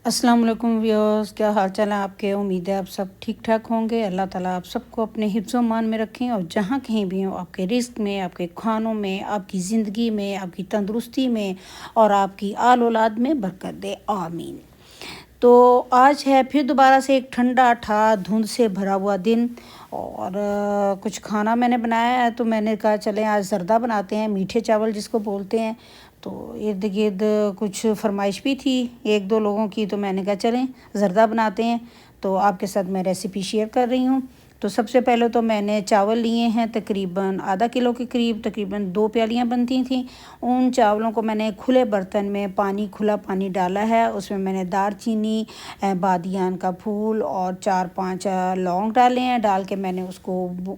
अस्सलाम वालेकुम व्यूअर्स, क्या हाल चाल है आपके। उम्मीद है आप सब ठीक ठाक होंगे। अल्लाह ताला आप सबको अपने हिफ्ज़ व मान में रखें और जहाँ कहीं भी हो आपके रिस्क में, आपके खानों में, आपकी ज़िंदगी में, आपकी तंदुरुस्ती में और आपकी आल औलाद में बरकत दे, आमीन। तो आज है फिर दोबारा से एक ठंडा ठा धुंध से भरा हुआ दिन और कुछ खाना मैंने बनाया है, तो मैंने कहा चलें आज ज़र्दा बनाते हैं, मीठे चावल जिसको बोलते हैं। तो इर्द गिर्द कुछ फरमाइश भी थी एक दो लोगों की, तो मैंने कहा चलें ज़र्दा बनाते हैं। तो आपके साथ मैं रेसिपी शेयर कर रही हूँ। तो सबसे पहले तो मैंने चावल लिए हैं तकरीबन आधा किलो के करीब, तकरीबन 2 प्यालियाँ बनती थी। उन चावलों को मैंने खुले बर्तन में खुला पानी डाला है। उसमें मैंने दालचीनी, बादियान का फूल और 4-5 लौंग डाले हैं। डाल के मैंने उसको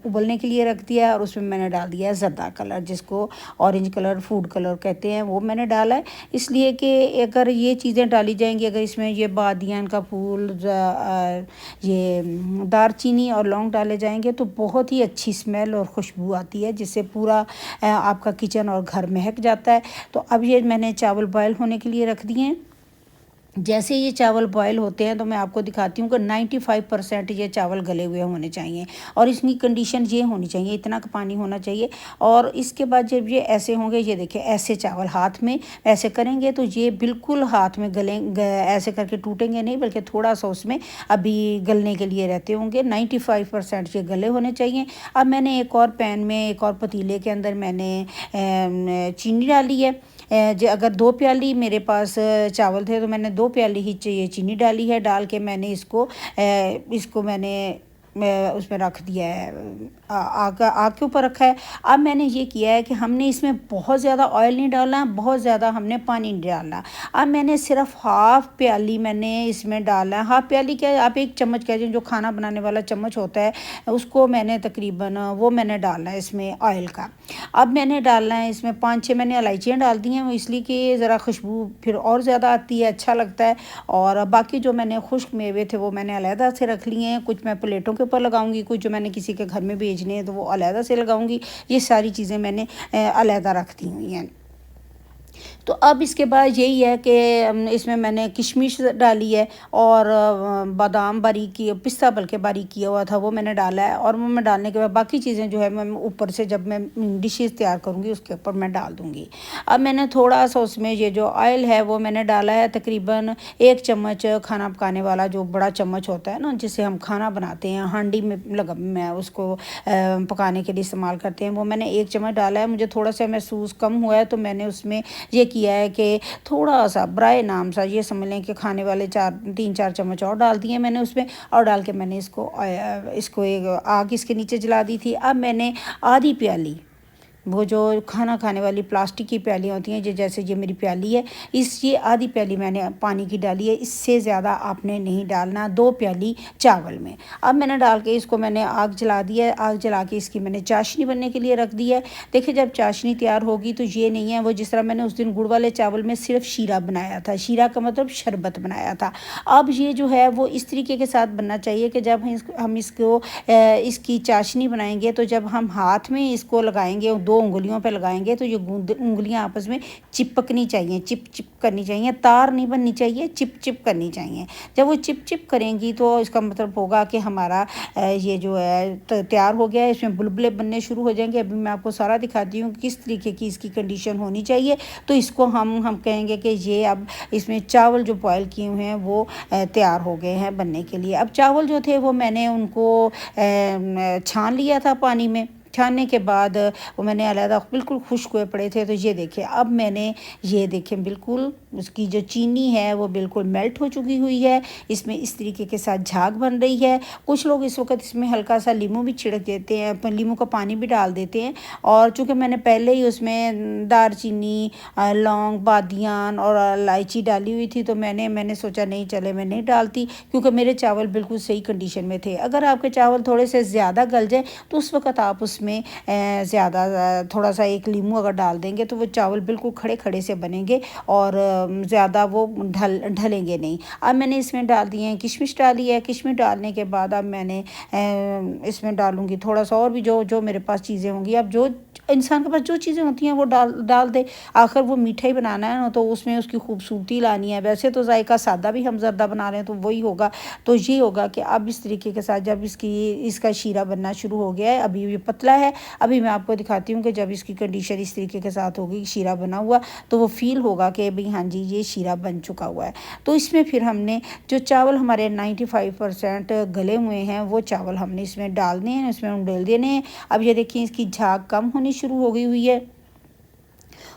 उबलने के लिए रख दिया और उसमें मैंने डाल दिया ज़र्दा कलर, जिसको ऑरेंज कलर, फूड कलर कहते हैं, वो मैंने डाला है। इसलिए कि अगर ये चीज़ें डाली जाएंगी, अगर इसमें ये बादियान का फूल, ये दालचीनी और लौंग डाले जाएंगे तो बहुत ही अच्छी स्मेल और खुशबू आती है, जिससे पूरा आपका किचन और घर महक जाता है। तो अब ये मैंने चावल बॉयल होने के लिए रख दिए हैं। जैसे ये चावल बॉयल होते हैं तो मैं आपको दिखाती हूँ कि 95% ये चावल गले हुए होने चाहिए और इसकी कंडीशन ये होनी चाहिए, इतना का पानी होना चाहिए। और इसके बाद जब ये ऐसे होंगे, ये देखिए ऐसे चावल हाथ में ऐसे करेंगे तो ये बिल्कुल हाथ में ऐसे करके टूटेंगे नहीं, बल्कि थोड़ा सा उसमें अभी गलने के लिए रहते होंगे। 95% ये गले होने चाहिए। अब मैंने एक और पैन में, एक और पतीले के अंदर मैंने चीनी डाली है। अगर 2 प्याली मेरे पास चावल थे तो मैंने 2 प्याली ही ये चीनी डाली है। डाल के मैंने इसको मैंने उसमें रख दिया है, आग के ऊपर रखा है। अब मैंने ये किया है कि हमने इसमें बहुत ज़्यादा ऑयल नहीं डालना, बहुत ज़्यादा हमने पानी नहीं डालना। अब मैंने सिर्फ हाफ़ प्याली मैंने इसमें डाला है। हाफ़ प्याली क्या, आप 1 चम्मच कह दीजिए, जो खाना बनाने वाला चम्मच होता है उसको मैंने तकरीबन वो मैंने डालना है इसमें ऑयल का। अब मैंने डालना है इसमें 5-6 मैंने इलायचियाँ डाल दी हैं, इसलिए कि ज़रा खुशबू फिर और ज़्यादा आती है, अच्छा लगता है। और बाकी जो मैंने खुश्क मेवे थे वो मैंने अलहदा से रख लिए हैं। कुछ मैं प्लेटों के ऊपर लगाऊंगी, कुछ जो मैंने किसी के घर में भेजने हैं तो वो अलहदा से लगाऊंगी। ये सारी चीज़ें मैंने अलहदा रख दी हुई हैं। तो अब इसके बाद यही है कि इसमें मैंने किशमिश डाली है और बादाम बारीक की, पिस्ता बल्कि बारीक किया हुआ था, वो मैंने डाला है। और वो मैं डालने के बाद बाकी चीज़ें जो है मैं ऊपर से जब मैं डिशेस तैयार करूँगी उसके ऊपर मैं डाल दूँगी। अब मैंने थोड़ा सा उसमें ये जो ऑयल है वो मैंने डाला है, तकरीबन 1 चम्मच खाना पकाने वाला जो बड़ा चम्मच होता है ना, जिससे हम खाना बनाते हैं, हांडी में मैं उसको पकाने के लिए इस्तेमाल करते हैं, वो मैंने 1 चम्मच डाला है। मुझे थोड़ा सा महसूस कम हुआ है तो मैंने उसमें ये किया है कि थोड़ा सा ब्राय नाम सा, ये समझ लें कि खाने वाले 3-4 चम्मच और डाल दिए मैंने उसमें। और डाल के मैंने इसको एक आग इसके नीचे जला दी थी। अब मैंने आधी प्याली, वो जो खाना खाने वाली प्लास्टिक की प्यालियाँ होती हैं, जैसे ये मेरी प्याली है, ये आधी प्याली मैंने पानी की डाली है। इससे ज़्यादा आपने नहीं डालना 2 प्याली चावल में। अब मैंने डाल के इसको मैंने आग जला दी है। आग जला के इसकी मैंने चाशनी बनने के लिए रख दी है। देखिए जब चाशनी तैयार होगी तो ये नहीं है वो जिस तरह मैंने उस दिन गुड़ वाले चावल में सिर्फ शीरा बनाया था, शीरा का मतलब शरबत बनाया था। अब ये जो है वो इस तरीके के साथ बनना चाहिए कि जब हम इसकी चाशनी बनाएंगे तो जब हम हाथ में इसको लगाएंगे, 2 उंगलियों पे लगाएंगे, तो ये उंगलियां आपस में चिपकनी चाहिए, चिप चिप करनी चाहिए, तार नहीं बननी चाहिए, चिप चिप करनी चाहिए। जब वो चिप चिप करेंगी तो इसका मतलब होगा कि हमारा ये जो है तैयार हो गया है। इसमें बुलबुले बनने शुरू हो जाएंगे। अभी मैं आपको सारा दिखाती हूँ किस तरीके की इसकी कंडीशन होनी चाहिए। तो इसको हम कहेंगे कि ये अब इसमें चावल जो बॉयल किए हुए हैं वो तैयार हो गए हैं बनने के लिए। अब चावल जो थे वो मैंने उनको छान लिया था पानी में। छानने के बाद वो मैंने अलहदा बिल्कुल खुश्क हुए पड़े थे। तो ये देखिए अब मैंने ये देखें बिल्कुल उसकी जो चीनी है वो बिल्कुल मेल्ट हो चुकी हुई है। इसमें इस तरीके के साथ झाग बन रही है। कुछ लोग इस वक्त इसमें हल्का सा लीमू भी छिड़क देते हैं, लीमू का पानी भी डाल देते हैं। और चूँकि मैंने पहले ही उसमें दालचीनी, लौंग, बादियान और इलायची डाली हुई थी तो मैंने सोचा नहीं चले मैं नहीं डालती, क्योंकि मेरे चावल बिल्कुल सही कंडीशन में थे। अगर आपके चावल थोड़े से ज़्यादा गल जाए तो उस वक्त आप उसमें ज़्यादा थोड़ा सा 1 लीमू अगर डाल देंगे तो वो चावल बिल्कुल खड़े खड़े से बनेंगे और ज़्यादा वो ढलेंगे नहीं। अब मैंने इसमें डाल दिए हैं, किशमिश डाली है। किशमिश डालने के बाद अब मैंने इसमें डालूँगी थोड़ा सा और भी जो जो मेरे पास चीज़ें होंगी। अब जो इंसान के पास जो चीज़ें होती हैं वो डाल डाल दे। आखिर वो मीठा ही बनाना है ना, तो उसमें उसकी खूबसूरती लानी है। वैसे तो जायका सादा भी हम ज़र्दा बना रहे हैं तो वही होगा। तो ये होगा कि अब इस तरीके के साथ जब इसका शीरा बनना शुरू हो गया है, अभी ये पतला है। अभी मैं आपको दिखाती हूँ कि जब इसकी कंडीशन इस तरीके के साथ होगी, शीरा बना हुआ, तो वो फ़ील होगा कि भाई हाँ जी ये शीरा बन चुका हुआ है। तो इसमें फिर हमने जो चावल हमारे 95% गले हुए हैं वो चावल हमने इसमें डालने हैं, इसमें उंडेल देने हैं। अब ये देखिए इसकी झाग कम होनी शुरू हो गई हुई है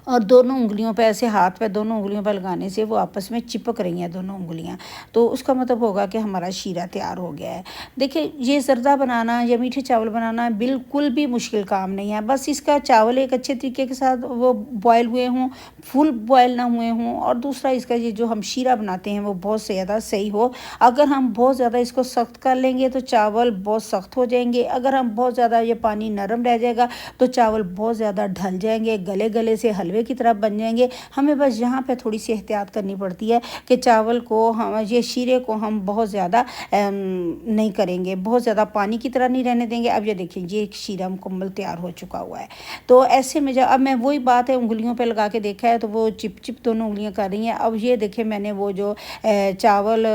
और दोनों उँगलियों पे ऐसे हाथ पे दोनों उँगलियों पे लगाने से वो आपस में चिपक रही हैं दोनों उँगलियां। तो उसका मतलब होगा कि हमारा शीरा तैयार हो गया है। देखिए ये ज़र्दा बनाना या मीठे चावल बनाना बिल्कुल भी मुश्किल काम नहीं है। बस इसका चावल एक अच्छे तरीके के साथ वो बॉयल हुए हों, फुल बॉयल ना हुए हों, और दूसरा इसका ये जो हम शीरा बनाते हैं वो बहुत से ज़्यादा सही हो। अगर हम बहुत ज़्यादा इसको सख्त कर लेंगे तो चावल बहुत सख्त हो जाएंगे। अगर हम बहुत ज़्यादा ये पानी नरम रह जाएगा तो चावल बहुत ज़्यादा ढल जाएंगे, गले गले से हलवे की तरह बन जाएंगे। हमें बस यहाँ पे थोड़ी सी एहतियात करनी पड़ती है कि चावल को हम ये शीरे को हम बहुत ज़्यादा नहीं करेंगे, बहुत ज़्यादा पानी की तरह नहीं रहने देंगे। अब ये देखिए ये शीरा मुकम्मल तैयार हो चुका हुआ है। तो ऐसे में जब अब मैं वही बात है उंगलियों पे लगा के देखा है तो वो चिप चिप दोनों उंगलियां कर रही हैं। अब ये देखिए मैंने वो जो चावल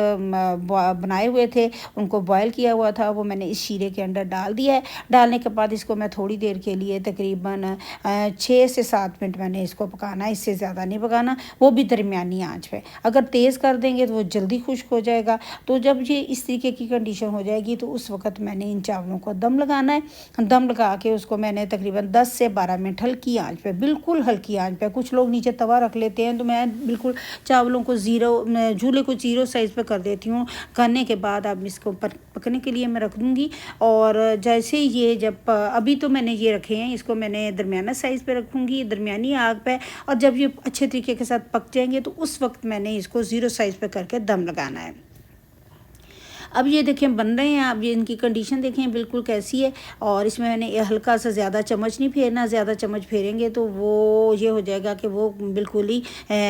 बनाए हुए थे उनको बॉयल किया हुआ था वो मैंने इस शीरे के अंदर डाल दिया है। डालने के बाद इसको मैं थोड़ी देर के लिए तकरीबन 6 से 7 मिनट मैंने इसको पकाना है, इससे ज़्यादा नहीं पकाना, वो भी दरमियानी आंच पे। अगर तेज़ कर देंगे तो वो जल्दी खुश्क हो जाएगा। तो जब ये इस तरीके की कंडीशन हो जाएगी तो उस वक्त मैंने इन चावलों को दम लगाना है। दम लगा के उसको मैंने तकरीबन 10 से 12 मिनट हल्की आंच पे, बिल्कुल हल्की आंच पे, कुछ लोग नीचे तवा रख लेते हैं, तो मैं बिल्कुल चावलों को झूले को 0 साइज़ पे कर देती हूँ। करने के बाद अब इसको पकने के लिए मैं रख दूँगी। और जैसे ये जब अभी तो मैंने ये रखे हैं, इसको मैंने दरमियाना साइज़ पे रखूँगी, दरमियानी आग पे। और जब ये अच्छे तरीके के साथ पक जाएंगे तो उस वक्त मैंने इसको 0 साइज़ पे करके दम लगाना है। अब ये देखें बन रहे हैं। अब ये इनकी कंडीशन देखें बिल्कुल कैसी है। और इसमें मैंने हल्का सा ज़्यादा चम्मच नहीं फेरना, ज़्यादा चम्मच फेरेंगे तो वो ये हो जाएगा कि वो बिल्कुल ही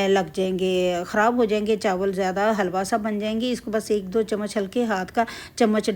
लग जाएंगे, ख़राब हो जाएंगे चावल, ज़्यादा हलवा सा बन जाएंगे। इसको बस 1-2 चम्मच हल्के हाथ का चम्मच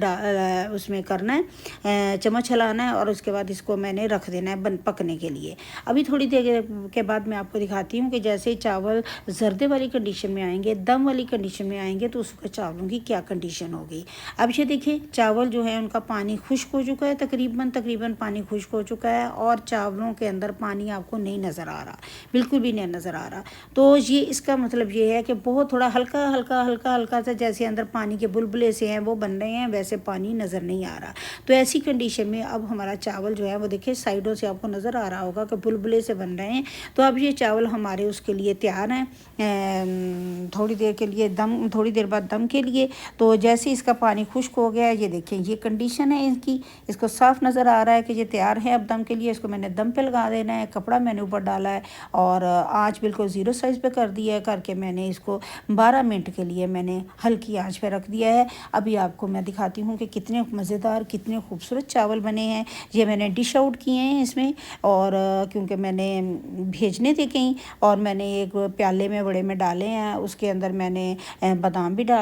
उसमें करना है, चम्मच हिलाना है और उसके बाद इसको मैंने रख देना है पकने के लिए। अभी थोड़ी देर के बाद मैं आपको दिखाती हूँ कि जैसे ही चावल जर्दे वाली कंडीशन में आएंगे, दम वाली कंडीशन में आएंगे तो उसके चावलों की क्या कंडीशन होगी। अब ये देखिए चावल जो है उनका पानी खुश्क हो चुका है, तकरीबन पानी खुश्क हो चुका है और चावलों के अंदर पानी आपको नहीं नज़र आ रहा, बिल्कुल भी नहीं नज़र आ रहा। तो ये इसका मतलब ये है कि बहुत थोड़ा हल्का हल्का हल्का हल्का सा जैसे अंदर पानी के बुलबुले से हैं वो बन रहे हैं, वैसे पानी नज़र नहीं आ रहा। तो ऐसी कंडीशन में अब हमारा चावल जो है वो देखिए साइडों से आपको नज़र आ रहा होगा कि बुलबुले से बन रहे हैं। तो अब ये चावल हमारे उसके लिए तैयार हैं थोड़ी देर के लिए थोड़ी देर बाद दम के लिए। तो जैसे इसका पानी खुश्क हो गया है, ये देखें ये कंडीशन है इसकी, इसको साफ नज़र आ रहा है कि ये तैयार है अब दम के लिए। इसको मैंने दम पे लगा देना है, कपड़ा मैंने ऊपर डाला है और आंच बिल्कुल 0 साइज़ पे कर दिया है। करके मैंने इसको 12 मिनट के लिए मैंने हल्की आंच पे रख दिया है। अभी आपको मैं दिखाती हूँ कि कितने मज़ेदार कितने खूबसूरत चावल बने हैं। ये मैंने डिश आउट किए हैं इसमें, और क्योंकि मैंने भेजने थे कहीं और मैंने एक प्याले में बड़े में डाले हैं, उसके अंदर मैंने बादाम भी डाल